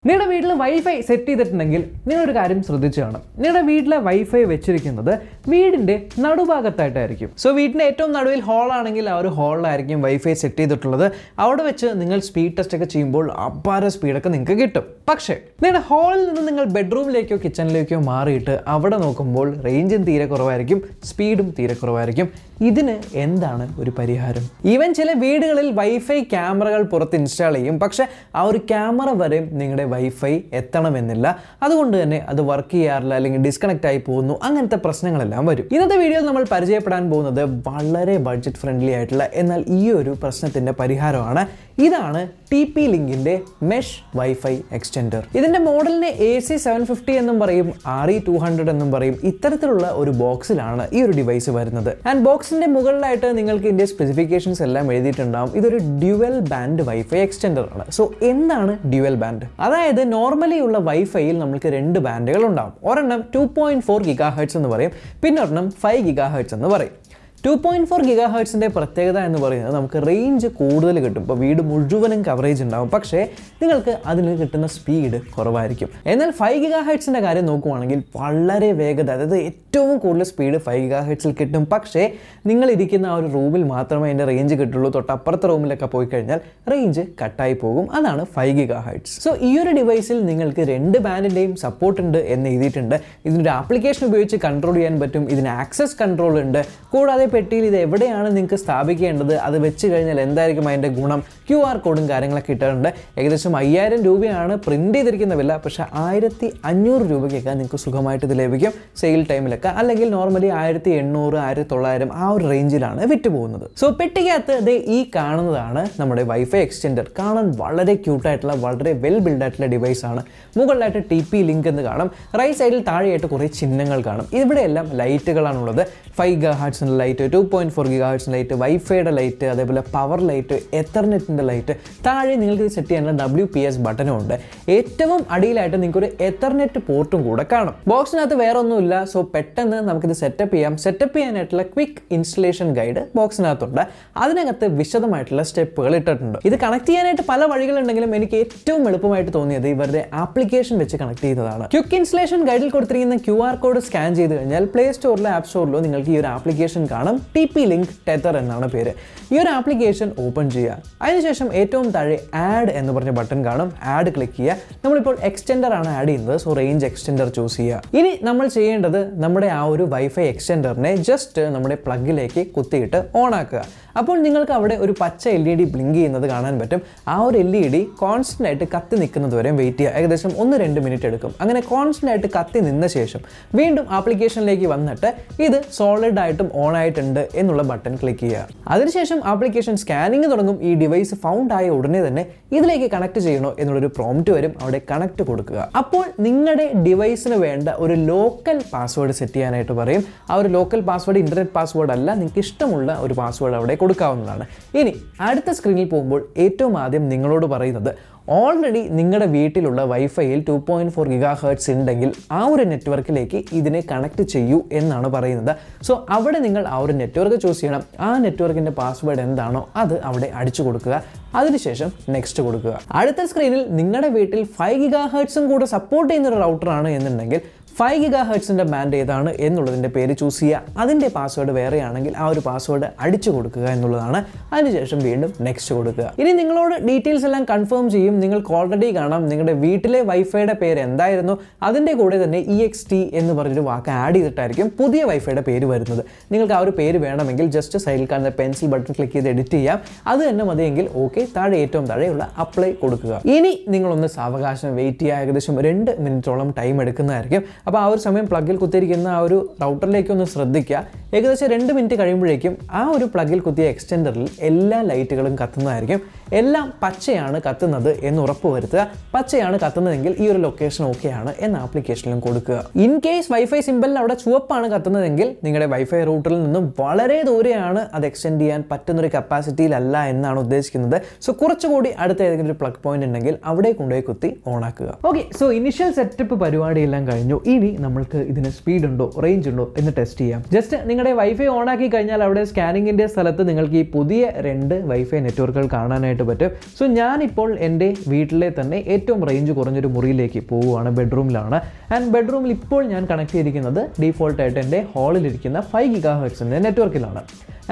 നിങ്ങളുടെ വീട്ടിൽ wifi set ചെയ്തിട്ടുണ്ടെങ്കിൽ നിങ്ങളൊരു കാര്യം ശ്രദ്ധിച്ചു കാണും. നിങ്ങളുടെ വീട്ടിലെ വൈഫൈ വെച്ചിരിക്കുന്നത് വീടിൻ്റെ നടുഭാഗത്തായിട്ടായിരിക്കും. സോ വീടിൻ്റെ ഏറ്റവും നടുവിൽ ഹോളാണെങ്കിൽ ആ ഒരു ഹോളിലായിരിക്കും വൈഫൈ സെറ്റ് ചെയ്തിട്ടുള്ളത്. അവിടെ വെച്ച് നിങ്ങൾ സ്പീഡ് ടെസ്റ്റ് ഒക്കെ ചെയ്യുമ്പോൾ അപാര സ്പീഡൊക്കെ നിങ്ങൾക്ക് കിട്ടും. പക്ഷേ നിങ്ങളുടെ ഹോളിൽ നിന്ന് നിങ്ങൾ ബെഡ്റൂമിലേക്കോ കിച്ചണിലേക്കോ മാറിയിട്ട് അവിടെ നോക്കുമ്പോൾ റേഞ്ചും തീരെ കുറവായിരിക്കും, സ്പീഡും തീരെ കുറവായിരിക്കും. ഇതിന് എന്താണ് ഒരു പരിഹാരം? ഈവൻ ചില വീടുകളിൽ വൈഫൈ ക്യാമറകൾ പുറത്ത് ഇൻസ്റ്റാൾ ചെയ്യും. പക്ഷേ ആ ഒരു ക്യാമറ വരെയും നിങ്ങളുടെ വൈഫൈ എത്തണമെന്നില്ല. അതുകൊണ്ട് തന്നെ അത് വർക്ക് ചെയ്യാറില്ല, അല്ലെങ്കിൽ ഡിസ്കണക്റ്റ് ആയി പോകുന്നു. അങ്ങനത്തെ പ്രശ്നങ്ങളെല്ലാം വരും. ഇന്നത്തെ വീഡിയോയിൽ നമ്മൾ പരിചയപ്പെടാൻ പോകുന്നത് വളരെ ബഡ്ജറ്റ് ഫ്രണ്ട്ലി ആയിട്ടുള്ള എന്നാൽ ഈ ഒരു പ്രശ്നത്തിൻ്റെ പരിഹാരമാണ്. ഇതാണ് TP-Linkന്റെ മെഷ് വൈഫൈ എക്സ്റ്റെൻഡർ. ഇതിൻ്റെ മോഡലിനെ AC750 എന്നും പറയും, RE200 എന്നും പറയും. ഇത്തരത്തിലുള്ള ഒരു ബോക്സിലാണ് ഈ ഒരു ഡിവൈസ് വരുന്നത്. ആൻഡ് ബോക്സിൻ്റെ മുകളിലായിട്ട് നിങ്ങൾക്ക് ഇതിൻ്റെ സ്പെസിഫിക്കേഷൻസ് എല്ലാം എഴുതിയിട്ടുണ്ടാവും. ഇതൊരു ഡ്യുവൽ ബാൻഡ് വൈഫൈ എക്സ്റ്റെൻഡർ ആണ്. സോ എന്താണ് ഡ്യുവൽ ബാൻഡ്? അതായത് നോർമലി ഉള്ള വൈഫൈയിൽ നമുക്ക് 2 ബാൻഡുകൾ ഉണ്ടാവും. ഒരെണ്ണം 2.4 GHz എന്ന് പറയും, പിന്നെ ഒരെണ്ണം 5 GHz എന്ന് പറയും. 2.4 GHzന്റെ പ്രത്യേകത എന്ന് പറയുന്നത് നമുക്ക് റേഞ്ച് കൂടുതൽ കിട്ടും. ഇപ്പോൾ വീട് മുഴുവനും കവറേജ് ഉണ്ടാവും, പക്ഷേ നിങ്ങൾക്ക് അതിന് കിട്ടുന്ന സ്പീഡ് കുറവായിരിക്കും. എന്നാൽ 5 GHzന്റെ കാര്യം നോക്കുവാണെങ്കിൽ വളരെ വേഗത, അതായത് ഏറ്റവും കൂടുതൽ സ്പീഡ് 5 GHzൽ കിട്ടും. പക്ഷേ നിങ്ങൾ ഇരിക്കുന്ന ആ ഒരു റൂമിൽ മാത്രമേ അതിൻ്റെ റേഞ്ച് കിട്ടുള്ളൂ. തൊട്ടപ്പുറത്തെ റൂമിലൊക്കെ പോയി കഴിഞ്ഞാൽ റേഞ്ച് കട്ടായി പോകും. അതാണ് 5 GHz. സോ ഈ ഒരു ഡിവൈസിൽ നിങ്ങൾക്ക് 2 ബാൻഡിൻ്റെയും സപ്പോർട്ട് ഉണ്ട് എന്ന് എഴുതിയിട്ടുണ്ട്. ഇതിനൊരു ആപ്ലിക്കേഷൻ ഉപയോഗിച്ച് കൺട്രോൾ ചെയ്യാൻ പറ്റും. ഇതിന് ആക്സസ് കൺട്രോൾ ഉണ്ട്. കൂടാതെ പെട്ടിയിൽ ഇത് എവിടെയാണ് നിങ്ങൾക്ക് സ്ഥാപിക്കേണ്ടത്, അത് വെച്ച് കഴിഞ്ഞാൽ എന്തായിരിക്കും അതിൻ്റെ ഗുണം, QR കോഡും കാര്യങ്ങളൊക്കെ ഇട്ടിട്ടുണ്ട്. ഏകദേശം 5000 രൂപയാണ് പ്രിന്റ് ചെയ്തിരിക്കുന്ന വില. പക്ഷേ 1500 രൂപയ്ക്കൊക്കെ നിങ്ങൾക്ക് സുഖമായിട്ട് ഇത് ലഭിക്കും സെയിൽ ടൈമിലൊക്കെ. അല്ലെങ്കിൽ നോർമലി 1800, 1900 ആ ഒരു റേഞ്ചിലാണ് വിറ്റ് പോകുന്നത്. സോ പെട്ടിക്കകത്ത് ഇത് ഈ കാണുന്നതാണ് നമ്മുടെ വൈഫൈ എക്സ്റ്റെൻഡർ. കാണാൻ വളരെ ക്യൂട്ടായിട്ടുള്ള വളരെ വെൽ ബിൽഡ് ആയിട്ടുള്ള ഡിവൈസ് ആണ്. മുകളിലായിട്ട് TP-Link എന്ന് കാണും. റൈറ്റ് സൈഡിൽ താഴെയായിട്ട് കുറേ ചിഹ്നങ്ങൾ കാണും. ഇവിടെയെല്ലാം ലൈറ്റുകളാണുള്ളത്. 5 GHz ലൈറ്റ്, 2.4 GHz ലൈറ്റ്, വൈഫൈയുടെ ലൈറ്റ്, അതേപോലെ പവർ ലൈറ്റ്, എത്തർനെറ്റിൻ്റെ ലൈറ്റ്. താഴെ നിങ്ങൾക്ക് ഇത് സെറ്റ് ചെയ്യാനുള്ള WPS ബട്ടനും ഉണ്ട്. ഏറ്റവും അടിയിലായിട്ട് നിങ്ങൾക്ക് ഒരു എത്തർനെറ്റ് പോർട്ടും കൂടെ കാണും. ബോക്സിനകത്ത് വേറെ ഒന്നുമില്ല. സോ പെട്ടെന്ന് നമുക്കിത് സെറ്റപ്പ് ചെയ്യാം. സെറ്റപ്പ് ചെയ്യാനായിട്ടുള്ള ക്വിക്ക് ഇൻസ്റ്റലേഷൻ ഗൈഡ് ബോക്സിനകത്തുണ്ട്. അതിനകത്ത് വിശദമായിട്ടുള്ള സ്റ്റെപ്പുകൾ ഇട്ടിട്ടുണ്ട്. ഇത് കണക്ട് ചെയ്യാനായിട്ട് പല വഴികളുണ്ടെങ്കിലും എനിക്ക് ഏറ്റവും എളുപ്പമായിട്ട് തോന്നിയത് ഇവരുടെ ആപ്ലിക്കേഷൻ വെച്ച് കണക്ട് ചെയ്യുന്നതാണ്. ക്വിക്ക് ഇൻസ്റ്റലേഷൻ ഗൈഡിൽ കൊടുത്തിരിക്കുന്ന QR കോഡ് സ്കാൻ ചെയ്ത് കഴിഞ്ഞാൽ പ്ലേ സ്റ്റോറിലോ ആപ്പ് സ്റ്റോറിലോ നിങ്ങൾക്ക് ഈ ഒരു ആപ്ലിക്കേഷൻ കാണും. TP-Link Tether എന്നാണ് പേര്. ഈ ഒരു ആപ്ലിക്കേഷൻ ഓപ്പൺ ചെയ്യുക. അതിനുശേഷം ഏറ്റവും താഴെ ആഡ് എന്ന് പറഞ്ഞ ബട്ടൺ കാണും. ആഡ് ക്ലിക്ക് ചെയ്യുക. നമ്മളിപ്പോൾ എക്സ്റ്റെൻഡർ ആണ് ആഡ് ചെയ്യുന്നത്. സോ റേഞ്ച് എക്സ്റ്റെൻഡർ ചൂസ് ചെയ്യുക. ഇനി നമ്മൾ ചെയ്യേണ്ടത് നമ്മുടെ ആ ഒരു വൈഫൈ എക്സ്റ്റെൻഡറിനെ ജസ്റ്റ് നമ്മുടെ പ്ലഗിലേക്ക് കുത്തിയിട്ട് ഓൺ ആക്കുക. അപ്പോൾ നിങ്ങൾക്ക് അവിടെ ഒരു പച്ച LED ബ്ലിങ്ക് ചെയ്യുന്നത് കാണാൻ പറ്റും. ആ ഒരു LED കോൺസ്റ്റന്റ് ആയിട്ട് കത്തി നിൽക്കുന്നത് വരെ വെയിറ്റ് ചെയ്യുക. ഏകദേശം 1-2 മിനിറ്റ് എടുക്കും. അങ്ങനെ കോൺസ്റ്റന്റ് ആയിട്ട് കത്തി നിന്ന ശേഷം വീണ്ടും ആപ്ലിക്കേഷനിലേക്ക് വന്നിട്ട് ഇത് സോളിഡ് ആയിട്ടും ഓൺ ആയിട്ടുണ്ട് എന്നുള്ള ബട്ടൺ ക്ലിക്ക് ചെയ്യുക. അതിനുശേഷം ആപ്ലിക്കേഷൻ സ്കാനിങ് തുടങ്ങും. ഈ ഡിവൈസ് ഫൗണ്ട് ആയ ഉടനെ തന്നെ ഇതിലേക്ക് കണക്ട് ചെയ്യണോ എന്നുള്ളൊരു പ്രോംപ്റ്റ് വരും. അവിടെ കണക്ട് കൊടുക്കുക. അപ്പോൾ നിങ്ങളുടെ ഡിവൈസിന് വേണ്ട ഒരു ലോക്കൽ പാസ്വേഡ് സെറ്റ് ചെയ്യാനായിട്ട് പറയും. ആ ഒരു ലോക്കൽ പാസ്വേഡ് ഇന്റർനെറ്റ് പാസ്വേഡ് അല്ല, നിങ്ങൾക്ക് ഇഷ്ടമുള്ള ഒരു പാസ്വേഡ് അവിടെ കൊടുക്കാവുന്നതാണ്. ഇനി അടുത്ത സ്ക്രീനിൽ പോകുമ്പോൾ ഏറ്റവും ആദ്യം നിങ്ങളോട് പറയുന്നത് ഓൾറെഡി നിങ്ങളുടെ വീട്ടിലുള്ള വൈഫൈയിൽ 2.4 GHz ഉണ്ടെങ്കിൽ ആ ഒരു നെറ്റ്വർക്കിലേക്ക് ഇതിനെ കണക്ട് ചെയ്യൂ എന്നാണ് പറയുന്നത്. സോ അവിടെ നിങ്ങൾ ആ ഒരു നെറ്റ്വർക്ക് ചൂസ് ചെയ്യണം. ആ നെറ്റ്വർക്കിൻ്റെ പാസ്വേഡ് എന്താണോ അത് അവിടെ അടിച്ചു കൊടുക്കുക. അതിനുശേഷം നെക്സ്റ്റ് കൊടുക്കുക. അടുത്ത സ്ക്രീനിൽ നിങ്ങളുടെ വീട്ടിൽ 5 GHz കൂടെ സപ്പോർട്ട് ചെയ്യുന്ന ഒരു റൗട്ടറാണ് എന്നുണ്ടെങ്കിൽ 5 GHzന്റെ ബാൻഡ് ഏതാണ് എന്നുള്ളതിൻ്റെ പേര് ചൂസ് ചെയ്യുക. അതിൻ്റെ പാസ്വേഡ് വേറെയാണെങ്കിൽ ആ ഒരു പാസ്വേഡ് അടിച്ചു കൊടുക്കുക എന്നുള്ളതാണ്. അതിനുശേഷം വീണ്ടും നെക്സ്റ്റ് കൊടുക്കുക. ഇനി നിങ്ങളോട് ഡീറ്റെയിൽസ് എല്ലാം കൺഫേം ചെയ്യും. നിങ്ങൾക്ക് ഓൾറെഡി കാണാം നിങ്ങളുടെ വീട്ടിലെ വൈഫൈയുടെ പേര് എന്തായിരുന്നു, അതിൻ്റെ കൂടെ തന്നെ EXT എന്ന് പറഞ്ഞൊരു വാക്ക് ആഡ് ചെയ്തിട്ടായിരിക്കും പുതിയ വൈഫൈയുടെ പേര് വരുന്നത്. നിങ്ങൾക്ക് ആ ഒരു പേര് വേണമെങ്കിൽ ജസ്റ്റ് സൈഡിൽ കാണുന്ന പെൻസിൽ ബട്ടൺ ക്ലിക്ക് ചെയ്ത് എഡിറ്റ് ചെയ്യാം. അത് തന്നെ മതിയെങ്കിൽ ഓക്കെ, താഴെ ഏറ്റവും താഴെയുള്ള അപ്ലൈ കൊടുക്കുക. ഇനി നിങ്ങളൊന്ന് സാവകാശം വെയിറ്റ് ചെയ്യുക. ഏകദേശം 2 മിനിറ്റോളം ടൈം എടുക്കുന്നതായിരിക്കും. അപ്പോൾ ആ ഒരു സമയം പ്ലഗിൽ കുത്തിയിരിക്കുന്ന ആ ഒരു റൗട്ടറിലേക്ക് ഒന്ന് ശ്രദ്ധിക്കുക. ഏകദേശം 2 മിനിറ്റ് കഴിയുമ്പോഴേക്കും ആ ഒരു പ്ലഗിൽ കുത്തിയ എക്സ്റ്റെൻഡറിൽ എല്ലാ ലൈറ്റുകളും കത്തുന്നതായിരിക്കും. എല്ലാം പച്ചയാണ് കത്തുന്നത് എന്ന് ഉറപ്പുവരുത്തുക. പച്ചയാണ് കത്തുന്നതെങ്കിൽ ഈ ഒരു ലൊക്കേഷൻ ഓക്കെയാണ് എന്ന ആപ്ലിക്കേഷനിലും കൊടുക്കുക. ഇൻ കേസ് വൈഫൈ സിമ്പിളിൽ അവിടെ ചുവപ്പാണ് കത്തുന്നതെങ്കിൽ നിങ്ങളുടെ വൈഫൈ റൂട്ടറിൽ നിന്നും വളരെ ദൂരെയാണ് അത് എക്സ്റ്റെൻഡ് ചെയ്യാൻ പറ്റുന്നൊരു കപ്പാസിറ്റിയിലല്ല എന്നാണ് ഉദ്ദേശിക്കുന്നത്. സോ കുറച്ചുകൂടി അടുത്ത ഏതെങ്കിലും ഒരു പ്ലഗ് പോയിന്റ് ഉണ്ടെങ്കിൽ അവിടെ കൊണ്ടുപോയി കുത്തി ഓൺ ആക്കുക. ഓക്കെ, സോ ഇനിഷ്യൽ സെറ്റപ്പ് പരിപാടിയെല്ലാം കഴിഞ്ഞു. ഇനി നമ്മൾക്ക് ഇതിന് സ്പീഡ് ഉണ്ടോ റേഞ്ച് ഉണ്ടോ എന്ന് ടെസ്റ്റ് ചെയ്യാം. ജസ്റ്റ് നിങ്ങളുടെ വൈഫൈ ഓൺ ആക്കി കഴിഞ്ഞാൽ അവിടെ സ്കാനിങ്ങിന്റെ സ്ഥലത്ത് നിങ്ങൾക്ക് ഈ പുതിയ 2 വൈഫൈ നെറ്റ്വർക്കുകൾ കാണാനായിട്ട് ചെയ്യാനായിട്ട് പറ്റും. സോ ഞാനിപ്പോൾ എൻ്റെ വീട്ടിലെ തന്നെ ഏറ്റവും റേഞ്ച് കുറഞ്ഞൊരു മുറിയിലേക്ക് പോവുകയാണ്, ബെഡ്റൂമിലാണ്. ആൻഡ് ബെഡ്റൂമിൽ ഇപ്പോൾ ഞാൻ കണക്ട് ചെയ്തിരിക്കുന്നത് ഡീഫോൾട്ടായിട്ട് എൻ്റെ ഹാളിലിരിക്കുന്ന 5 GHz നെറ്റ്വർക്കിലാണ്.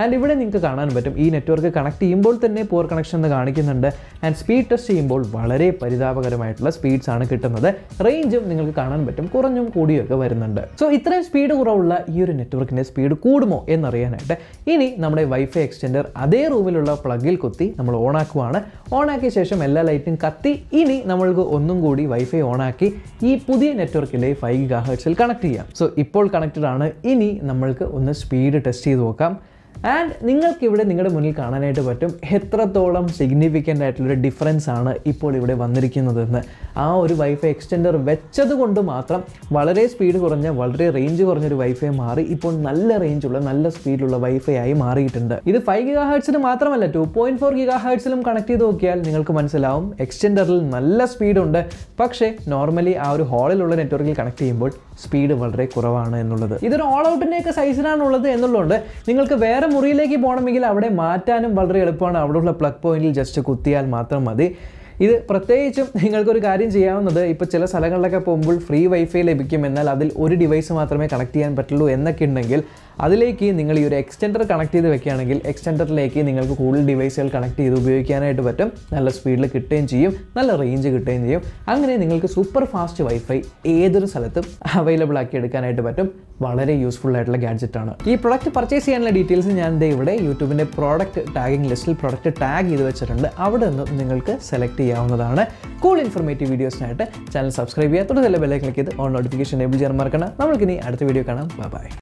ആൻഡ് ഇവിടെ നിങ്ങൾക്ക് കാണാൻ പറ്റും ഈ നെറ്റ്വർക്ക് കണക്ട് ചെയ്യുമ്പോൾ തന്നെ പുവർ കണക്ഷൻ എന്ന് കാണിക്കുന്നുണ്ട്. ആൻഡ് സ്പീഡ് ടെസ്റ്റ് ചെയ്യുമ്പോൾ വളരെ പരിതാപകരമായിട്ടുള്ള സ്പീഡ്സ് ആണ് കിട്ടുന്നത്. റേഞ്ചും നിങ്ങൾക്ക് കാണാൻ പറ്റും കുറഞ്ഞും കൂടിയൊക്കെ വരുന്നുണ്ട്. സോ ഇത്രയും സ്പീഡ് കുറവുള്ള ഈ ഒരു നെറ്റ്വർക്കിൻ്റെ സ്പീഡ് കൂടുമോ എന്നറിയാനായിട്ട് ഇനി നമ്മുടെ വൈഫൈ എക്സ്റ്റെൻഡർ അതേ റൂമിലുള്ള പ്ലഗിൽ കുത്തി നമ്മൾ ഓണാക്കുവാണ്. ഓണാക്കിയ ശേഷം എല്ലാ ലൈറ്റും കത്തി ഇനി നമ്മൾക്ക് ഒന്നും കൂടി വൈഫൈ ഓണാക്കി ഈ പുതിയ നെറ്റ്വർക്കിലെ 5 GHz കണക്ട് ചെയ്യാം. സോ ഇപ്പോൾ കണക്റ്റഡ് ആണ്. ഇനി നമ്മൾക്ക് ഒന്ന് സ്പീഡ് ടെസ്റ്റ് ചെയ്ത് നോക്കാം. ആൻഡ് നിങ്ങൾക്കിവിടെ നിങ്ങളുടെ മുന്നിൽ കാണാനായിട്ട് പറ്റും എത്രത്തോളം സിഗ്നിഫിക്കൻ്റ് ആയിട്ടുള്ളൊരു ഡിഫറൻസ് ആണ് ഇപ്പോൾ ഇവിടെ വന്നിരിക്കുന്നതെന്ന്. ആ ഒരു വൈഫൈ എക്സ്റ്റെൻഡർ വെച്ചത് കൊണ്ട് മാത്രം വളരെ സ്പീഡ് കുറഞ്ഞ വളരെ റേഞ്ച് കുറഞ്ഞൊരു വൈഫൈ മാറി ഇപ്പോൾ നല്ല റേഞ്ചുള്ള നല്ല സ്പീഡിലുള്ള വൈഫൈ ആയി മാറിയിട്ടുണ്ട്. ഇത് 5 GHz മാത്രമല്ല 2.4 GHz കണക്ട് ചെയ്ത് നോക്കിയാൽ നിങ്ങൾക്ക് മനസ്സിലാവും എക്സ്റ്റെൻഡറിൽ നല്ല സ്പീഡുണ്ട്. പക്ഷേ നോർമലി ആ ഒരു ഹാളിലുള്ള നെറ്റ്വർക്കിൽ കണക്ട് ചെയ്യുമ്പോൾ സ്പീഡ് വളരെ കുറവാണ് എന്നുള്ളത്. ഇതൊരു ഓൾ ഔട്ടിൻ്റെയൊക്കെ സൈസിലാണുള്ളത് എന്നുള്ളതുകൊണ്ട് നിങ്ങൾക്ക് വേറെ മുറിയിലേക്ക് പോകണമെങ്കിൽ അവിടെ മാറ്റാനും വളരെ എളുപ്പമാണ്. അവിടെയുള്ള പ്ലഗ് പോയിന്റിൽ ജസ്റ്റ് കുത്തിയാൽ മാത്രം മതി. ഇത് പ്രത്യേകിച്ചും നിങ്ങൾക്കൊരു കാര്യം ചെയ്യാവുന്നത്, ഇപ്പോൾ ചില സ്ഥലങ്ങളിലൊക്കെ പോകുമ്പോൾ ഫ്രീ വൈഫൈ ലഭിക്കും, എന്നാൽ അതിൽ ഒരു ഡിവൈസ് മാത്രമേ കണക്ട് ചെയ്യാൻ പറ്റുള്ളൂ എന്നൊക്കെ ഉണ്ടെങ്കിൽ അതിലേക്ക് നിങ്ങൾ ഈ ഒരു എക്സ്റ്റെൻഡർ കണക്ട് ചെയ്ത് വെക്കുകയാണെങ്കിൽ എക്സ്റ്റെൻഡറിലേക്ക് നിങ്ങൾക്ക് കൂടുതൽ ഡിവൈസുകൾ കണക്ട് ചെയ്ത് ഉപയോഗിക്കാനായിട്ട് പറ്റും. നല്ല സ്പീഡിൽ കിട്ടുകയും ചെയ്യും, നല്ല റേഞ്ച് കിട്ടുകയും ചെയ്യും. അങ്ങനെ നിങ്ങൾക്ക് സൂപ്പർ ഫാസ്റ്റ് വൈഫൈ ഏതൊരു സ്ഥലത്തും അവൈലബിൾ ആക്കി എടുക്കാനായിട്ട് പറ്റും. വളരെ യൂസ്ഫുൾ ആയിട്ടുള്ള ഗാഡ്ജറ്റാണ്. ഈ പ്രൊഡക്റ്റ് പർച്ചേസ് ചെയ്യാനുള്ള ഡീറ്റെയിൽസ് ഞാൻ ഇവിടെ യൂട്യൂബിൻ്റെ പ്രോഡക്റ്റ് ടാഗിംഗ് ലിസ്റ്റിൽ പ്രൊഡക്റ്റ് ടാഗ് ചെയ്ത് വെച്ചിട്ടുണ്ട്. അവിടെ നിന്ന് നിങ്ങൾക്ക് സെലക്ട് ചെയ്യാവുന്നതാണ്. കൂടുതൽ ഇൻഫോർമേറ്റീവ് വീഡിയോസിനായിട്ട് ചാനൽ സബ്സ്ക്രൈബ് ചെയ്യുക. തുടർന്ന് ബെൽ ഐക്കൺ ക്ലിക്ക് ചെയ്ത് ഓൺ നോട്ടിഫിക്കേഷൻ എനേബിൾ ചെയ്യാൻ മറക്കണം. നമ്മൾക്കിനി അടുത്ത വീഡിയോ കാണാം. ബൈ.